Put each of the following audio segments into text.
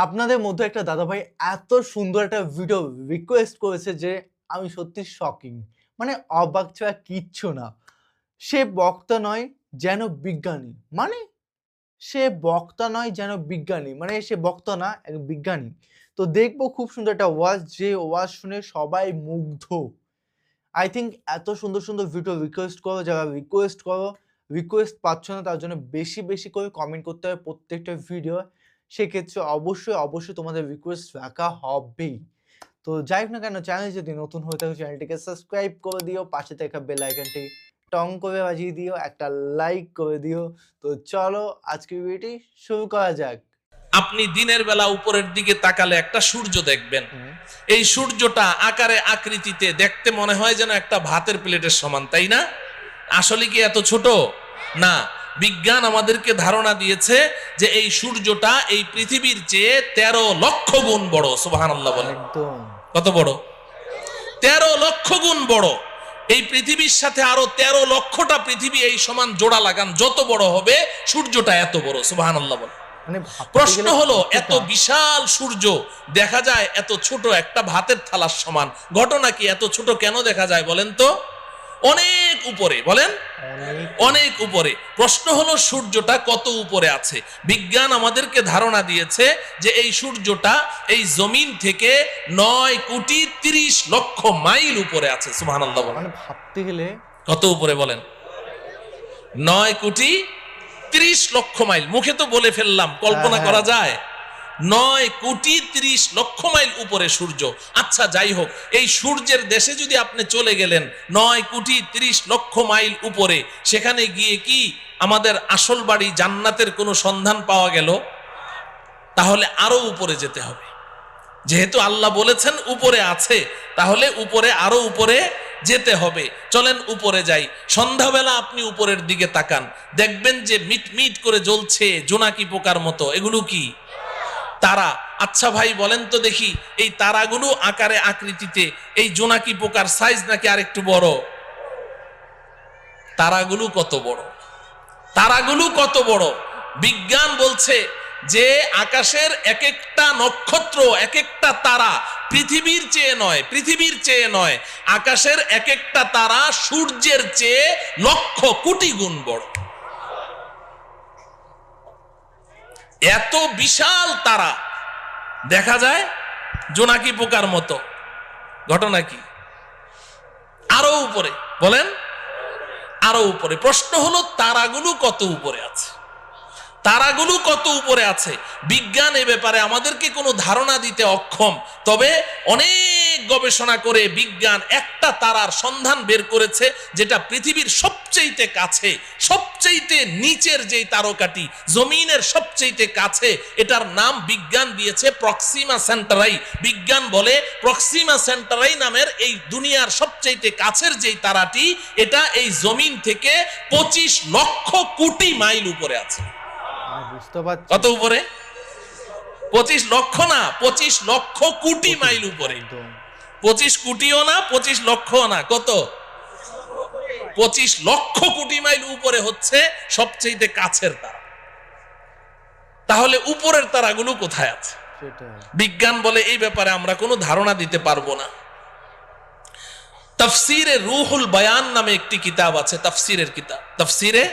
আপনাদের মধ্যে একটা দাদাভাই এত সুন্দর একটা ভিডিও রিকোয়েস্ট করেছে যে আমি সত্যি শকিং। মানে অবাক ছাড়া কিচ্ছু না। সে বক্তা নয় যেন বিজ্ঞানী। মানে সে বক্তা নয় যেন বিজ্ঞানী। মানে সে বক্তা না, এক বিজ্ঞানী। তো দেখবো খুব সুন্দর একটা ওয়াজ, যে ওয়াজ শুনে সবাই মুগ্ধ। আই থিংক এত সুন্দর, সুন্দর ভিডিও রিকোয়েস্ট করো, যারা রিকোয়েস্ট করো, রিকোয়েস্ট পাচ্ছ না তার জন্য বেশি, বেশি করে কমেন্ট করতে হবে প্রত্যেকটা ভিডিও। সেক্ষেত্রে অবশ্যই তোমাদের রিকোয়েস্ট রাখা হবেই। তো যাই হোক না কেন, চ্যানেল যদি নতুন হয়ে থাকে চ্যানেলটিকে সাবস্ক্রাইব করে দিও, পাশে থাকা বেল আইকনটি টং করে বাজিয়ে দিও, একটা লাইক করে দিও। তো চলো আজকের ভিডিওটি শুরু করা যাক। আপনি দিনের বেলা উপরের দিকে তাকালে একটা সূর্য দেখবেন। এই সূর্যটা আকারে আকৃতিতে দেখতে মনে হয় যেন একটা ভাতের প্লেটের সমান, তাই না? আসলে কি এত ছোট না? বিজ্ঞান আমাদেরকে ধারণা দিয়েছে যে এই সূর্যটা এই পৃথিবীর চেয়ে 13 লক্ষ গুণ বড়। সুবহানাল্লাহ বলেন। একদম কত বড়? 13 লক্ষ গুণ বড়। এই পৃথিবীর সাথে আরো 13 লক্ষটা পৃথিবী এই সমান জোড়া লাগান, যত বড় হবে সূর্যটা এত বড়। সুবহানাল্লাহ বলেন। মানে ভাবতে প্রশ্ন গেলে হলো, এত কতটা বিশাল সূর্য দেখা যায় এত ছোট একটা ভাতের থালার সমান, ঘটনা কি? এত ছোট কেন দেখা যায় বলেন তো? অনেক উপরে, বলেন অনেক উপরে। প্রশ্ন হলো সূর্যটা কত উপরে আছে? বিজ্ঞান আমাদেরকে ধারণা দিয়েছে যে এই সূর্যটা এই জমিন থেকে 9,30,00,000 মাইল উপরে আছে। সুবহানাল্লাহ বলেন। মানে ভাবতে গেলে কত উপরে বলেন? 9,30,00,000 মাইল। মুখে তো বলে ফেললাম, কল্পনা করা যায়? 9,30,00,000 মাইল উপরে সূর্য। আচ্ছা যাই হোক, এই সূর্যের দেশে যদি আপনি চলে গেলেন 9,30,00,000 মাইল উপরে, সেখানে গিয়ে কি আমাদের আসল বাড়ি জান্নাতের কোনো সন্ধান পাওয়া গেল? তাহলে আরো উপরে যেতে হবে। যেহেতু আল্লাহ বলেছেন উপরে আছে, তাহলে উপরে আরো উপরে যেতে হবে। চলেন উপরে যাই। সন্ধ্যাবেলা আপনি উপরের দিকে তাকান, দেখবেন যে মিটমিট করে জ্বলছে জোনাকি পোকার মতো। এগুলো কি? তারা। আচ্ছা ভাই বলেন তো দেখি, এই তারাগুলো আকারে আকৃতিতে এই জোনাকি পোকার সাইজ নাকি আরেকটু বড়? তারাগুলো কত বড়? তারাগুলো কত বড়? বিজ্ঞান বলছে যে আকাশের এক একটা নক্ষত্র, এক একটা তারা পৃথিবীর চেয়ে নয়, পৃথিবীর চেয়ে নয়, আকাশের এক একটা তারা সূর্যের চেয়ে লক্ষ কোটি গুণ বড়। এত বিশাল তারা দেখা যায় জোনাকি পোকার মতো। ঘটনা কি? আরো উপরে, বলেন আরো উপরে। প্রশ্ন হলো তারাগুলো কত উপরে আছে? তারাগুলো কত উপরে আছে? বিজ্ঞান এ ব্যাপারে আমাদেরকে কোনো ধারণা দিতে অক্ষম। তবে অনেক গবেষণা করে বিজ্ঞান একটা তারার সন্ধান বের করেছে, যেটা পৃথিবীর সবচেয়ে কাছে, সবচেয়ে নিচের যেই তারকাটি, জমিনের সবচেয়ে কাছে, এটার নাম বিজ্ঞান দিয়েছে প্রক্সিমা সেন্টারাই। বিজ্ঞান বলে প্রক্সিমা সেন্টারাই নামের এই দুনিয়ার সবচেয়ে কাছের যেই তারাটি, এটা এই জমিন থেকে 25 লক্ষ কোটি মাইল উপরে আছে। বুঝতে পারছি কত উপরে? 25 লক্ষ না, 25 লক্ষ কোটি মাইল উপরে। একদম 25 কোটিও না, 25 লক্ষও না। কত? 25 লক্ষ কোটি মাইল উপরে হচ্ছে সবচেয়ে কাছের তারা। তাহলে উপরের তারাগুলো কোথায় আছে? সেটাই। বিজ্ঞান বলে এই ব্যাপারে আমরা কোনো ধারণা দিতে পারবো না। তাফসিরে রুহুল বায়ান নামে একটি কিতাব আছে, তাফসিরের কিতাব। তাফসিরে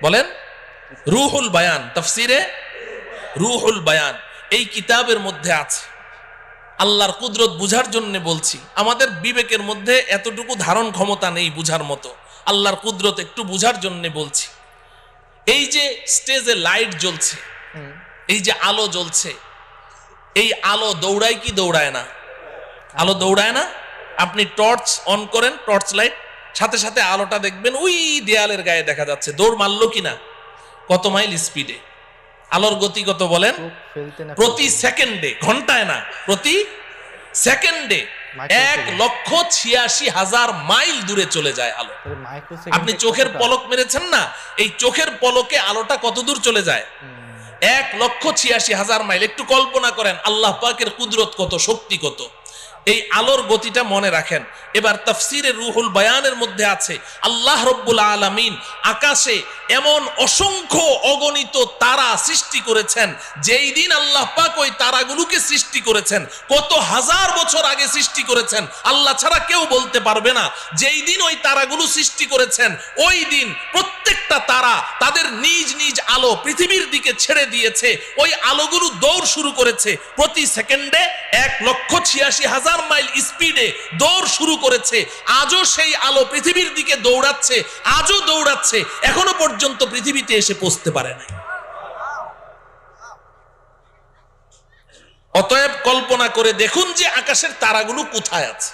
বলেন রুহুল বায়ান, তাফসিরে রুহুল বায়ান। এই কিতাবের মধ্যে আছে, আল্লাহর কুদরত বুঝার জন্য বলছি, আমাদের বিবেকের মধ্যে এতটুকু ধারণ ক্ষমতা নেই বুঝার মতো, আল্লাহর কুদরত একটু বুঝার জন্য বলছি। এই যে স্টেজে লাইট জ্বলছে, এই যে আলো জ্বলছে, এই আলো দৌড়ায় কি দৌড়ায় না? আলো দৌড়ায় না? আপনি টর্চ অন করেন, টর্চ লাইট, সাথে সাথে আলোটা দেখবেন ওই দেয়ালের গায়ে দেখা যাচ্ছে। দৌড় মারলো কিনা? কত মাইল স্পিডে? আলোর গতি কত বলেন? প্রতি সেকেন্ডে, ঘন্টায় না, প্রতি সেকেন্ডে 1,86,000 মাইল দূরে চলে যায় আলো। আপনি চোখের পলক মেরেছেন না, এই চোখের পলকে আলোটা কত দূর চলে যায়? 1,86,000 মাইল। একটু কল্পনা করেন আল্লাহ পাকের কুদরত কত, শক্তি কত। এই আলোর গতিটা মনে রাখেন। এবার তাফসিরে রুহুল বায়ানের মধ্যে আছে আল্লাহ রব্বুল আলামিন আকাশে এমন অসংখ্য অগণিত তারা সৃষ্টি করেছেন, যেই দিন আল্লাহ পাক ওই তারাগুলোকে সৃষ্টি করেছেন কত হাজার বছর আগে সৃষ্টি করেছেন আল্লাহ ছাড়া কেউ বলতে পারবে না। যেই দিন ওই তারাগুলো সৃষ্টি করেছেন ওই দিন প্রত্যেকটা তারা তাদের নিজ নিজ আলো পৃথিবীর দিকে ছেড়ে দিয়েছে। ওই আলোগুলো দৌড় শুরু করেছে প্রতি সেকেন্ডে 1,86,000 মাইল স্পিডে দৌড় শুরু করেছে। আজও সেই আলো পৃথিবীর দিকে দৌড়াচ্ছে, আজও দৌড়াচ্ছে, এখনো পর্যন্ত পৃথিবীতে এসে পৌঁছতে পারে নাই। অতএব কল্পনা করে দেখুন যে আকাশের তারাগুলো কোথায় আছে।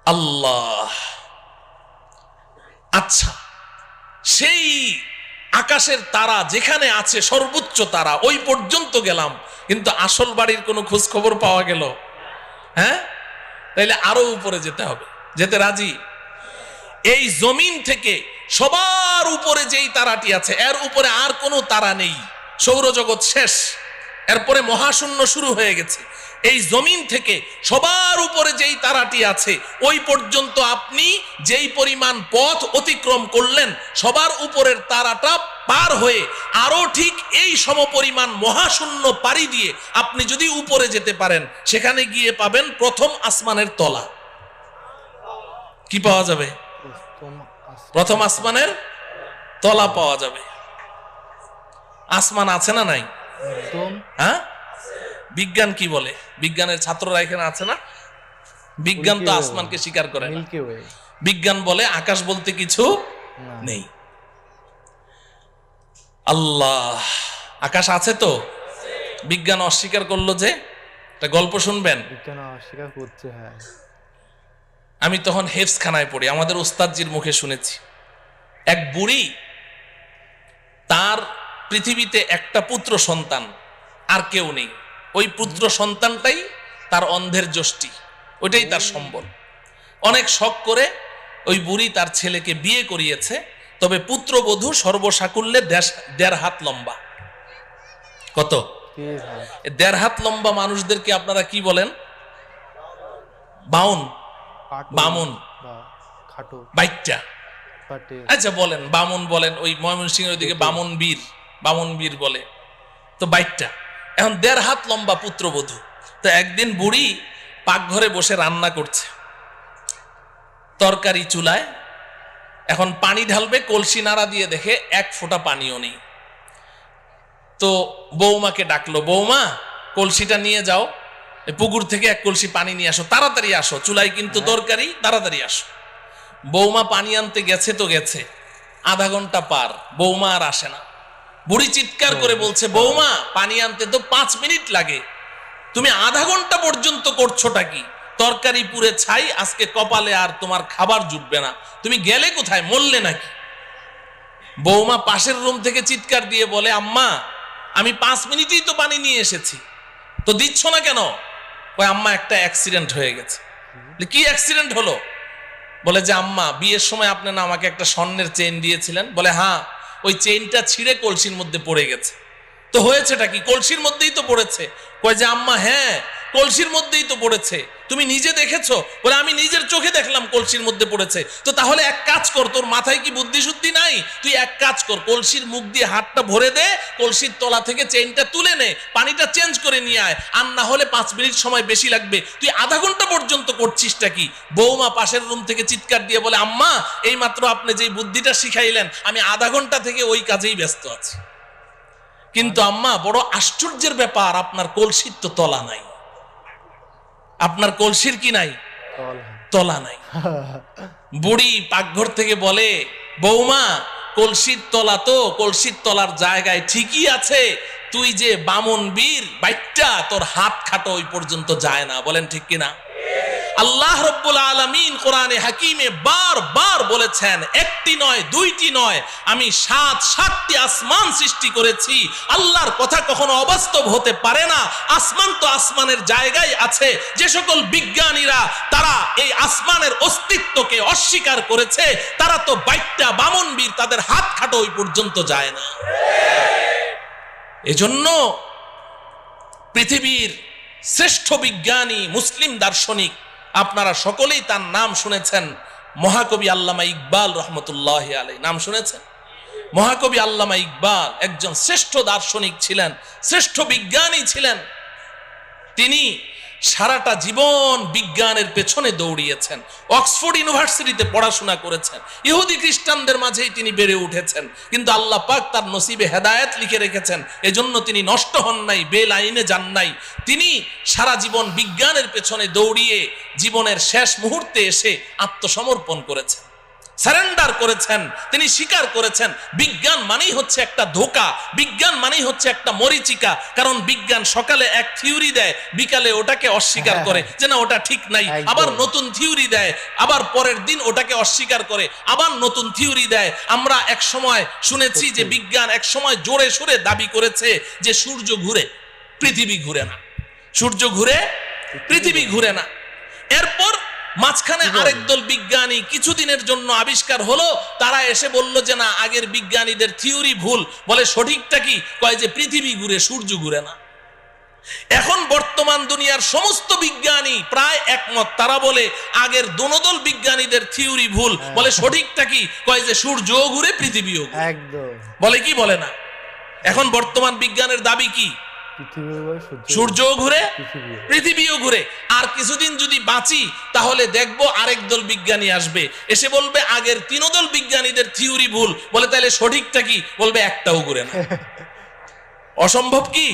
আল্লাহ, আচ্ছা সেই আকাশের তারা যেখানে আছে সর্বোচ্চ তারা ওই পর্যন্ত গেলাম, কিন্তু আসল বাড়ির কোনো খোঁজ খবর পাওয়া গেল? হ্যাঁ, তাইলে আরো উপরে যেতে হবে। যেতে রাজি? এই জমিন থেকে সবার উপরে যেই তারাটি আছে এর উপরে আর কোনো তারা নেই, সৌরজগৎ শেষ, এরপরে মহাশূন্য শুরু হয়ে গেছে। এই জমিন থেকে সবার উপরে যেই তারাটি আছে ওই পর্যন্ত আপনি যেই পরিমাণ পথ অতিক্রম করলেন, সবার উপরের তারাটা পার হয়ে আরো ঠিক এই সমপরিমাণ মহাশূন্য পাড়ি দিয়ে আপনি যদি উপরে যেতে পারেন, সেখানে গিয়ে পাবেন প্রথম আসমানের তলা। কি পাওয়া যাবে? প্রথম আসমানের তলা পাওয়া যাবে। আসমান আছে না নাই? হ্যাঁ, বিজ্ঞান কি বলে? বিজ্ঞানের ছাত্ররা এখানে আছে না? বিজ্ঞান তো আসমানকে স্বীকার করে না। বিজ্ঞান বলে আকাশ বলতে কিছু নেই। আল্লাহ, আকাশ আছে তো, বিজ্ঞান অস্বীকার করলো যে। একটা গল্প শুনবেন? বিজ্ঞান অস্বীকার করছে। হ্যাঁ, আমি তখন হেফজখানায় পড়ি, আমাদের ওস্তাদজির মুখে শুনেছি। এক বুড়ি, তার পৃথিবীতে একটা পুত্র সন্তান, আর কেউ নেই। ওই পুত্র সন্তানটাই তার অন্ধের যষ্টি, ওইটাই তার সম্বল। অনেক শখ করে ওই বুড়ি তার ছেলেকে বিয়ে করিয়েছে, তবে পুত্রবধূ সর্বসাকুল্যে 1.5 হাত লম্বা। কত? 1.5 হাত লম্বা মানুষদেরকে আপনারা কি বলেন? বাউন, বামুন, বাইট্টা। আচ্ছা বলেন বামুন বলেন, ওই ময়মনসিংহের ওইদিকে বামুন বীর, বামুন বীর বলে তো বাইট্টা। এখন 1.5 হাত লম্বা পুত্রবধূ। তো একদিন বুড়ি পাকঘরে বসে রান্না করছে, তরকারি চুলায়, এখন পানি ঢালবে, কলসি নাড়া দিয়ে দেখে 1 ফোঁটা পানিও নেই। তো বৌমাকে ডাকলো, বৌমা কলসিটা নিয়ে যাও, পুকুর থেকে 1 কলসি পানি নিয়ে আসো, তাড়াতাড়ি আসো, চুলায় কিন্তু তরকারি, তাড়াতাড়ি আসো। বৌমা পানি আনতে গেছে তো গেছে, আধা ঘন্টা পার, বৌমা আর আসে না। বুড়ি চিৎকার করে বলছে, বৌমা পানি আনতে তো 5 মিনিট লাগে, তুমি আধা ঘন্টা পর্যন্ত করছোটা কি? তরকারি পুড়ে ছাই, আজকে কপালে আর তোমার খাবার জুটবে না, তুমি গেলে কোথায়, মরলে নাকি? বৌমা পাশের রুম থেকে চিৎকার দিয়ে বলে, আম্মা আমি 5 মিনিটেই তো পানি নিয়ে এসেছি, তো দিচ্ছ না কেন? ওই আম্মা একটা অ্যাক্সিডেন্ট হয়ে গেছে। কি অ্যাক্সিডেন্ট হলো? বলে যে আম্মা বিয়ের সময় আপনি না আমাকে একটা স্বর্ণের চেইন দিয়েছিলেন। বলে হ্যাঁ, ওই চেইনটা ছিঁড়ে কলসির মধ্যে পড়ে গেছে। তো হয়েছেটা কি? কলসির মধ্যেই তো পড়েছে। কয় যে আম্মা হ্যাঁ কলসির মধ্যেই তো পড়েছে, তুমি নিজে দেখেছো? বলে আমি নিজের চোখে দেখলাম কলসির মধ্যে পড়েছে। তো তাহলে এক কাজ কর, তোর মাথায় কি বুদ্ধি শুদ্ধি নাই? তুই এক কাজ কর, কলসির মুখ দিয়ে হাতটা ভরে দে, কলসির তলা থেকে চেইনটা তুলে নে, পানিটা চেঞ্জ করে নিয়ে আয়, আর না হলে 5 মিনিট সময় বেশি লাগবে, তুই আধা ঘন্টা পর্যন্ত করছিসটা কি? বৌমা পাশের রুম থেকে চিৎকার দিয়ে বলে, আম্মা এই মাত্র আপনি যেই বুদ্ধিটা শিখাইলেন আমি আধা ঘন্টা থেকে ওই কাজেই ব্যস্ত আছি। কিন্তু আম্মা বড় আশ্চর্যের ব্যাপার, আপনার কলসির তো তলা নাই। আপনার কলসির কি নাই? তলা নাই। বুড়ি পাকঘর থেকে বলে, বৌমা কলসির তলা তো কলসির তলার জায়গায় ঠিকই আছে, তুই যে বামন বীর বাইট্টা, তোর হাত খাটো ওই পর্যন্ত যায় না। বলেন ঠিক কিনা? আল্লাহ রব্বুল আলামিন কোরআনে হাকিমে বারবার বলেছেন, একটি নয় দুইটি নয়, আমি 7টি আসমান সৃষ্টি করেছি। আল্লাহর কথা কখনো অবাস্তব হতে পারে না। আসমান তো আসমানের জায়গায় আছে। যে সকল বিজ্ঞানীরা তারা এই আসমানের অস্তিত্বকে অস্বীকার করেছে, তারা তো বাইট্টা বামন বীর, তাদের হাত খাটো ওই পর্যন্ত যায় না। এজন্য পৃথিবীর শ্রেষ্ঠ বিজ্ঞানী মুসলিম দার্শনিক, আপনারা সকলেই তার নাম শুনেছেন, মহাকবি আল্লামা ইকবাল রহমতুল্লাহ আলাইহি। নাম শুনেছেন? মহাকবি আল্লামা ইকবাল একজন শ্রেষ্ঠ দার্শনিক ছিলেন, শ্রেষ্ঠ বিজ্ঞানী ছিলেন। তিনি সারাটা জীবন বিজ্ঞানের পেছনে দৌড়িয়েছেন, অক্সফোর্ড ইউনিভার্সিটিতে পড়াশোনা করেছেন, ইহুদি খ্রিস্টানদের মাঝেই তিনি বেড়ে উঠেছেন, কিন্তু আল্লাহ পাক তার নসিবে হেদায়েত লিখে রেখেছেন, এজন্য তিনি নষ্ট হন নাই, বেলাইনে যান নাই। তিনি সারা জীবন বিজ্ঞানের পেছনে দৌড়িয়ে জীবনের শেষ মুহূর্তে এসে আত্মসমর্পণ করেছেন, সারেন্ডার করেছেন। তিনি স্বীকার করেছেন বিজ্ঞান মানেই হচ্ছে একটা ধোঁকা, বিজ্ঞান মানেই হচ্ছে একটা মরিচিকা। কারণ বিজ্ঞান সকালে এক থিওরি দেয়, বিকালে ওটাকে অস্বীকার করে যে না ওটা ঠিক নাই, আবার নতুন থিওরি দেয়, আবার পরের দিন ওটাকে অস্বীকার করে, আবার নতুন থিওরি দেয়। আমরা এক সময় শুনেছি যে বিজ্ঞান এক সময় জোরে সোরে দাবি করেছে যে সূর্য ঘুরে, পৃথিবী ঘুরে না, সূর্য ঘুরে, পৃথিবী ঘুরে না। এরপর মাঝখানে আরেক দল বিজ্ঞানী কিছুদিনের জন্য আবিষ্কার হলো, তারা এসে বলল যে না আগের বিজ্ঞানীদের থিওরি ভুল। বলে সঠিকটা কি? কয় যে পৃথিবী ঘুরে, সূর্য ঘুরে না। এখন বর্তমান দুনিয়ার সমস্ত বিজ্ঞানী প্রায় একমত, তারা বলে আগের দোনোদল বিজ্ঞানীদের থিওরি ভুল। বলে সঠিকটা কি? কয় যে সূর্যও ঘুরে, পৃথিবীও ঘুরে। একদম বলে কি বলে না? এখন বর্তমান বিজ্ঞানের দাবি কি? সূর্যও ঘুরে, পৃথিবীও ঘুরে। আর কিছুদিন যদি বাঁচি তাহলে দেখবো আরেক দল বিজ্ঞানী আসবে, এসে বলবে আগের তিনোদল বিজ্ঞানীদের থিওরি ভুল। বলে তাহলে সঠিকটা কি? বলবে একটাও ঘুরে না। অসম্ভব কি?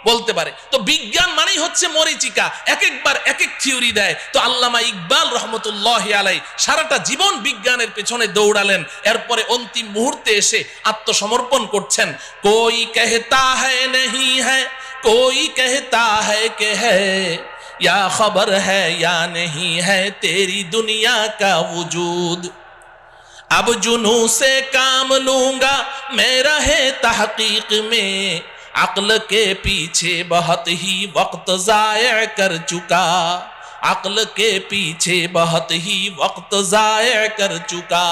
বলতে পারে। তো বিজ্ঞান মানেই হচ্ছে মরিচিকা, এক একবার এক এক থিওরি দেয়। তো আল্লামা ইকবাল রহমতুল্লাহ আলাইহি সারাটা জীবন বিজ্ঞানের পেছনে দৌড়ালেন, এরপরে অন্তিম মুহূর্তে এসে আত্মসমর্পণ করছেন। কোই कहता है नहीं है, कोई कहता है कि है, या खबर है या नहीं है तेरी दुनिया का वजूद। अब जुनू से काम लूंगा मैं रहे तहकीक में, अक्ल के पीछे बहुत ही वक्त जाया कर चुका, अक्ल के पीछे बहुत ही वक्त जाया कर चुका।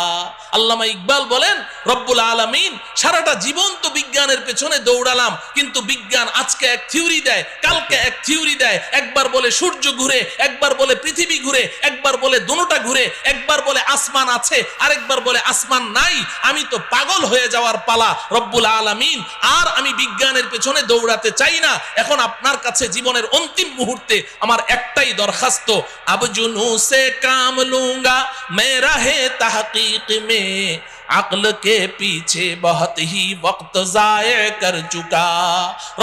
আল্লামা ইকবাল বলেন রব্বুল আলামিন সারাটা জীবন তো বিজ্ঞানের পেছনে দৌড়ালাম, কিন্তু বিজ্ঞান আজকে এক থিওরি দেয়, কালকে এক থিওরি দেয়। একবার বলে সূর্য ঘুরে, একবার বলে পৃথিবী ঘুরে, একবার বলে দুটোটা ঘুরে, একবার বলে আসমান আছে, আরেকবার বলে আসমান নাই। আমি তো পাগল হয়ে যাওয়ার পালা রব্বুল আলামিন, আর আমি বিজ্ঞানের পেছনে দৌড়াতে চাই না। এখন আপনার কাছে জীবনের অন্তিম মুহূর্তে আমার একটাই দরখাস্ত, আব জুনু সে কাম লুঙ্গা मैं रहे तहकीक में, अक्ल के पीछे बहुत ही वक्त जाया कर चुका।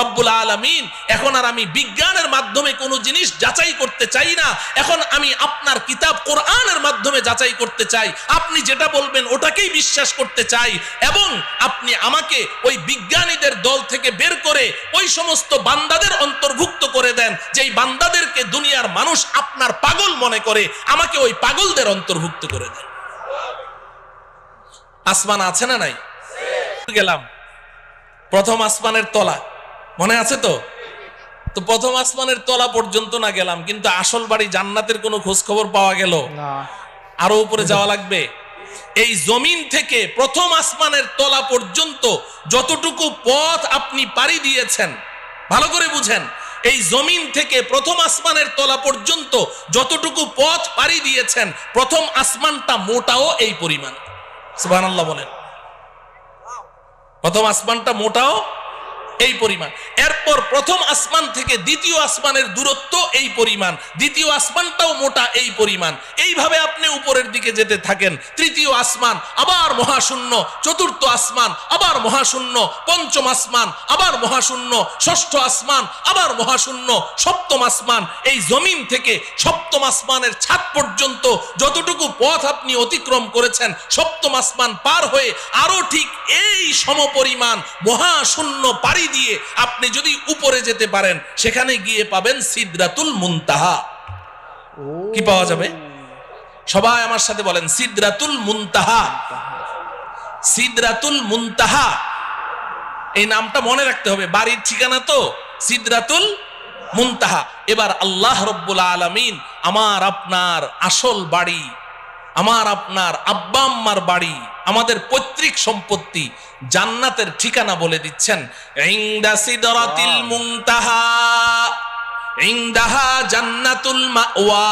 রব্বুল আলামিন এখন আর আমি বিজ্ঞানের মাধ্যমে কোনো জিনিস যাচাই করতে চাই না, এখন আমি আপনার কিতাব কোরআনের মাধ্যমে যাচাই করতে চাই। আপনি যেটা বলবেন ওটাকেই বিশ্বাস করতে চাই, এবং আপনি আমাকে ওই বিজ্ঞানীদের দল থেকে বের করে ওই সমস্ত বান্দাদের অন্তর্ভুক্ত করে দেন যেই বান্দাদেরকে দুনিয়ার মানুষ আপনার পাগল মনে করে, আমাকে ওই পাগলদের অন্তর্ভুক্ত করে দেন। আসমান আছে না নাই? গেলাম প্রথম আসমানের তলা, মনে আছে তো? তো প্রথম আসমানের তলা পর্যন্ত না গেলাম, কিন্তু আসল বাড়ি জান্নাতের কোনো খোঁজ খবর পাওয়া গেল না, আরো উপরে যাওয়া লাগবে। এই জমিন থেকে প্রথম আসমানের তলা পর্যন্ত যতটুকু পথ আপনি পাড়ি দিয়েছেন, ভালো করে বুঝেন, এই জমিন থেকে প্রথম আসমানের তলা পর্যন্ত যতটুকু পথ পাড়ি দিয়েছেন, প্রথম আসমানটা মোটাও এই পরিমাণ। সুবহানাল্লাহ বলেন। প্রথম আসমানটা মোটাও এই পরিমাণ। এরপর প্রথম আসমান থেকে দ্বিতীয় আসমানের দূরত্ব এই পরিমাণ, দ্বিতীয় আসমানটাও মোটা এই পরিমাণ। এইভাবে আপনি উপরের দিকে যেতে থাকেন, তৃতীয় আসমান আবার মহাশূন্য, চতুর্থ আসমান আবার মহাশূন্য, পঞ্চম আসমান আবার মহাশূন্য, ষষ্ঠ আসমান আবার মহাশূন্য, সপ্তম আসমান। এই জমিন থেকে সপ্তম আসমানের ছাদ পর্যন্ত যতটুকু পথ আপনি অতিক্রম করেছেন, সপ্তম আসমান পার হয়ে আরো ঠিক এই সমপরিমাণ মহাশূন্য পাড়ি দিয়ে আপনি যদি উপরে যেতে পারেন, সেখানে গিয়ে পাবেন সিদরাতুল মুনতাহা। কি পাওয়া যাবে? সবাই আমার সাথে বলেন সিদরাতুল মুনতাহা। সিদরাতুল মুনতাহা এই নামটা মনে রাখতে হবে, বাড়ির ঠিকানা তো সিদরাতুল মুনতাহা। এবার আল্লাহ রব্বুল আলামিন আমার আপনার আসল বাড়ি, আমার আপনার আব্বা আম্মার বাড়ি, আমাদের পৈতৃক সম্পত্তি, জান্নাতের ঠিকানা বলে দিচ্ছেন। ইনদা সিদরাতিল মুনতাহা ইনদাহা জান্নাতুল মাওয়া।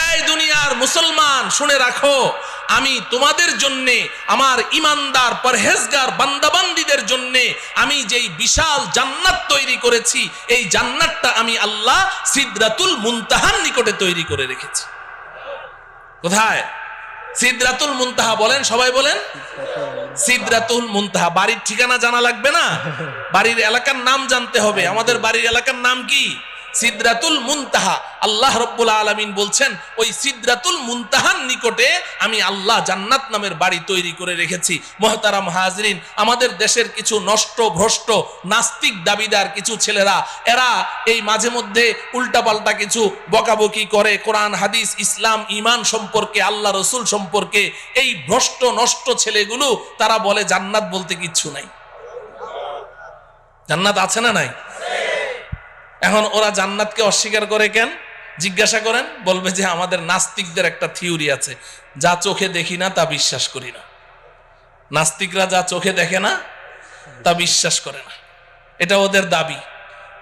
এই দুনিয়ার মুসলমান শুনে রাখো, আমি তোমাদের জন্যে, আমার ইমানদার পরহেজগার বান্দাবান্দীদের জন্যে আমি যেই বিশাল জান্নাত তৈরি করেছি, এই জান্নাতটা আমি আল্লাহ সিদরাতুল মুনতাহার নিকটে তৈরি করে রেখেছি। কোথায়? সিদরাতুল মুনতাহা। বলেন, সবাই বলেন সিদরাতুল মুনতাহা। বাড়ির ঠিকানা জানা লাগবে না, বাড়ির এলাকার নাম জানতে হবে। আমাদের বাড়ির এলাকার নাম কি? সিদরাতুল মুনতাহা। আল্লাহ রাব্বুল আলামিন বলছেন, ওই সিদরাতুল মুনতাহার নিকটে আমি আল্লাহ জান্নাত নামের বাড়ি তৈরি করে রেখেছি। মুহতারাম হাজরিন, আমাদের দেশের কিছু নষ্ট ভ্রষ্ট নাস্তিক দাবিদার কিছু ছেলেরা, এরা এই মাঝে মধ্যে উল্টাপাল্টা কিছু বকাবকি করে কোরআন হাদিস ইসলাম ঈমান সম্পর্কে, আল্লাহ রসুল সম্পর্কে। এই ভ্রষ্ট নষ্ট ছেলেগুলো তারা বলে জান্নাত বলতে কিচ্ছু নাই। জান্নাত আছে না নাই? এখন ওরা জান্নাতকে অস্বীকার করে কেন জিজ্ঞাসা করেন, বলবে যে আমাদের নাস্তিকদের একটা থিওরি আছে, যা চোখে দেখি না তা বিশ্বাস করি না। নাস্তিকরা যা চোখে দেখে না তা বিশ্বাস করে না, এটা ওদের দাবি।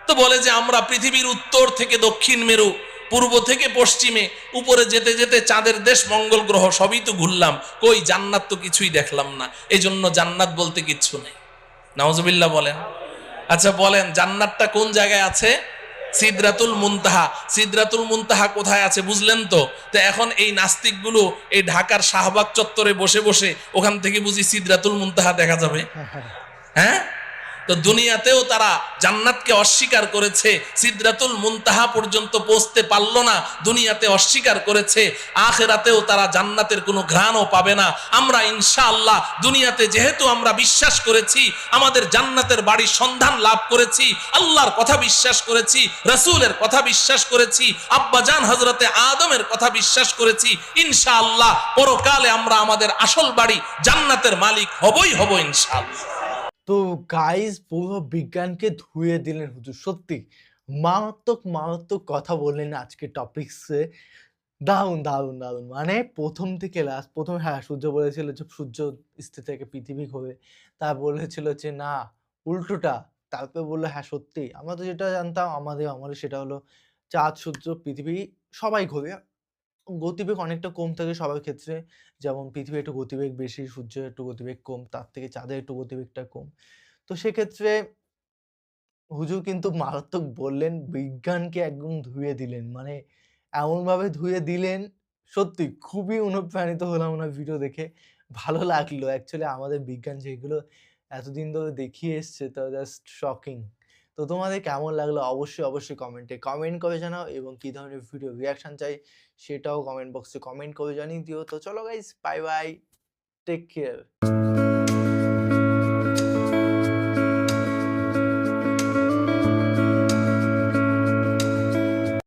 তো বলে যে আমরা পৃথিবীর উত্তর থেকে দক্ষিণ মেরু, পূর্ব থেকে পশ্চিমে, উপরে যেতে যেতে চাঁদের দেশ মঙ্গল গ্রহ সবই তো ঘুরলাম, কই জান্নাত তো কিছুই দেখলাম না, এই জন্য জান্নাত বলতে কিচ্ছু নেই। নাউজুবিল্লাহ বলেন। আচ্ছা বলেন, জান্নাতটা কোন জায়গায় আছে? সিদরাতুল মুনতাহা। সিদরাতুল মুনতাহা কোথায় আছে বুঝলেন তো? তো এখন এই নাস্তিকগুলো এই ঢাকার শাহবাগ চত্বরে বসে বসে ওখান থেকে বুঝি সিদরাতুল মুনতাহা দেখা যাবে? হ্যাঁ, তো দুনিয়াতেও তারা জান্নাতকে অস্বীকার করেছে, সিদরাতুল মুনতাহা পর্যন্ত পৌঁছতে পারলো না, দুনিয়াতে অস্বীকার করেছে। আখিরাতেও তারা জান্নাতের কোনো ঘ্রাণও পাবে না। আমরা ইনশাআল্লাহ দুনিয়াতে যেহেতু আমরা বিশ্বাস করেছি, আমাদের জান্নাতের বাড়ির সন্ধান লাভ করেছি, আল্লাহর কথা বিশ্বাস করেছি, রাসূলের কথা বিশ্বাস করেছি, আব্বাজান হযরতে আদমের কথা বিশ্বাস করেছি, ইনশাআল্লাহ পরকালে আমরা আমাদের আসল বাড়ি জান্নাতের মালিক হবই হব ইনশাআল্লাহ। তো গাইস, পুরো বিজ্ঞানকে ধুয়ে দিলেন হুজুর। সত্যি মারাত্মক মারাত্মক কথা বললেন আজকে টপিক্সে। দারুণ দারুণ দারুণ, মানে প্রথম থেকে লাস্ট। প্রথমে হ্যাঁ, সূর্য বলেছিল যে সূর্য স্থির থেকে পৃথিবী ঘোরে, তারপর বলেছিল যে না উল্টোটা, তারপরে বললো হ্যাঁ সত্যি। আমরা তো যেটা জানতাম আমাদের আমলে সেটা হলো চাঁদ সূর্য পৃথিবী সবাই ঘোরে। গতিবেগ অনেকটা কম থাকে সবার ক্ষেত্রে। যেমন পৃথিবীর একটু গতিবেগ বেশি, সূর্যের একটু গতিবেগ কম, তার থেকে চাঁদের একটু গতিবেগটা কম। তো সেক্ষেত্রে হুজুর কিন্তু মারাত্মক বললেন, বিজ্ঞানকে একদম ধুয়ে দিলেন। মানে এমনভাবে ধুয়ে দিলেন, সত্যি খুবই অনুপ্রাণিত হলাম ওনার ভিডিও দেখে। ভালো লাগলো। অ্যাকচুয়ালি আমাদের বিজ্ঞান যেগুলো এতদিন ধরে দেখিয়ে এসছে তা জাস্ট শকিং। তো তোমাদের কেমন লাগলো অবশ্যই, অবশ্যই কমেন্টে কমেন্ট করে জানাও, এবং কি ধরনের ভিডিও রিঅ্যাকশন চাই সেটাও কমেন্ট বক্সে কমেন্ট করে জানিয়ে দিও। তো চলো guys, bye bye, take care.